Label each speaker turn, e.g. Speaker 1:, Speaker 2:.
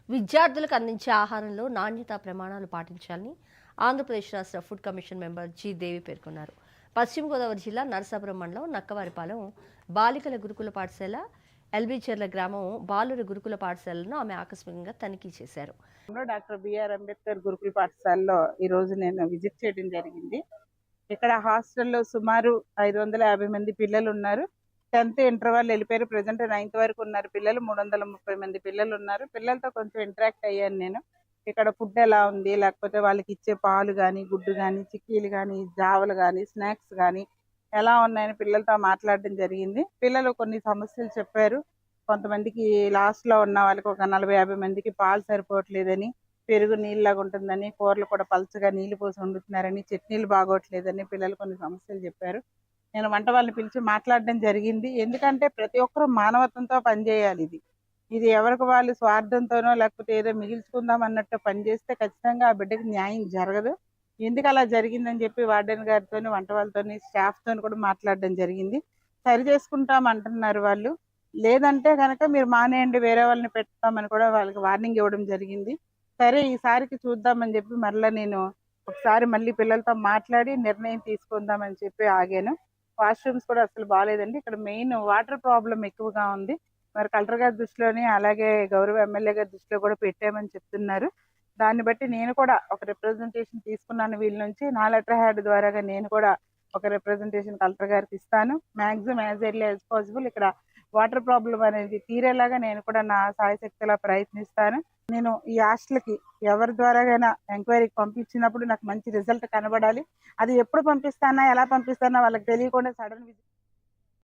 Speaker 1: విద్యార్థులకు అందించే ఆహారంలో నాణ్యతా ప్రమాణాలు పాటించాలని ఆంధ్రప్రదేశ్ రాష్ట్ర ఫుడ్ కమిషన్ మెంబర్ జి దేవి పేర్కొన్నారు. పశ్చిమ గోదావరి జిల్లా నరసాపురం మండలం నక్కవారిపాలెం బాలికల గురుకుల పాఠశాల, ఎల్బీచెర్ల గ్రామం బాలుర గురుకుల పాఠశాలను ఆమె ఆకస్మికంగా తనిఖీ చేశారు.
Speaker 2: డాక్టర్ బిఆర్ అంబేద్కర్ గురుకుల పాఠశాలలో ఈ రోజు నేను విజిట్ చేయడం జరిగింది. ఇక్కడ హాస్టల్లో సుమారు 550 మంది పిల్లలు ఉన్నారు. 10th ఇంటర్ వాళ్ళు వెళ్ళిపోయారు. ప్రెసెంట్ 9th వరకు ఉన్నారు పిల్లలు. 330 మంది పిల్లలు ఉన్నారు. పిల్లలతో కొంచెం ఇంటరాక్ట్ అయ్యాను నేను. ఇక్కడ ఫుడ్ ఎలా ఉంది, లేకపోతే వాళ్ళకి ఇచ్చే పాలు కానీ, గుడ్డు కానీ, చిక్కీలు కానీ, జావలు కానీ, స్నాక్స్ కానీ ఎలా ఉన్నాయని పిల్లలతో మాట్లాడడం జరిగింది. పిల్లలు కొన్ని సమస్యలు చెప్పారు. కొంతమందికి లాస్ట్లో ఉన్న వాళ్ళకి ఒక 40-50 మందికి పాలు సరిపోవట్లేదని, పెరుగు నీళ్ళలాగా ఉంటుందని, కూరలు కూడా పలచగా నీళ్లు పోసి వండుతున్నారని, చట్నీలు బాగోట్లేదని పిల్లలు కొన్ని సమస్యలు చెప్పారు. నేను వంట వాళ్ళని పిలిచి మాట్లాడడం జరిగింది. ఎందుకంటే ప్రతి ఒక్కరూ మానవత్వంతో పనిచేయాలి. ఇది ఎవరికి వాళ్ళు స్వార్థంతోనో లేకపోతే ఏదో మిగిల్చుకుందాం అన్నట్టు పనిచేస్తే ఖచ్చితంగా ఆ బిడ్డకి న్యాయం జరగదు. ఎందుకు అలా జరిగిందని చెప్పి వార్డెన్ గారితోని, వంట వాళ్ళతోని, స్టాఫ్తోని కూడా మాట్లాడడం జరిగింది. సరి చేసుకుంటాం అంటున్నారు వాళ్ళు. లేదంటే కనుక మీరు మానేయండి, వేరే వాళ్ళని పెడతామని కూడా వాళ్ళకి వార్నింగ్ ఇవ్వడం జరిగింది. సరే ఈసారికి చూద్దామని చెప్పి మరలా నేను ఒకసారి మళ్ళీ పిల్లలతో మాట్లాడి నిర్ణయం తీసుకుందామని చెప్పి ఆగాను. వాష్రూమ్స్ కూడా అసలు బాగాలేదండి. ఇక్కడ మెయిన్ వాటర్ ప్రాబ్లం ఎక్కువగా ఉంది. మరి కలెక్టర్ గారి దృష్టిలోని, అలాగే గౌరవ ఎమ్మెల్యే గారి దృష్టిలో కూడా పెట్టామని చెప్తున్నారు. దాన్ని బట్టి నేను కూడా ఒక రిప్రజెంటేషన్ తీసుకున్నాను వీళ్ళ నుంచి. నా లెటర్ హ్యాడ్ ద్వారాగా నేను కూడా ఒక రిప్రజెంటేషన్ కలెక్టర్ గారికి ఇస్తాను. Maximum as early as possible ఇక్కడ వాటర్ ప్రాబ్లం అనేది తీరేలాగా నేను కూడా నా సాయశక్తిలా ప్రయత్నిస్తాను. నేను ఈ హాస్టల్కి ఎవరి ద్వారాగైనా ఎంక్వైరీకి పంపించినప్పుడు నాకు మంచి రిజల్ట్ కనబడాలి. అది ఎప్పుడు పంపిస్తానా, ఎలా పంపిస్తానా వాళ్ళకి తెలియకుండా సడన్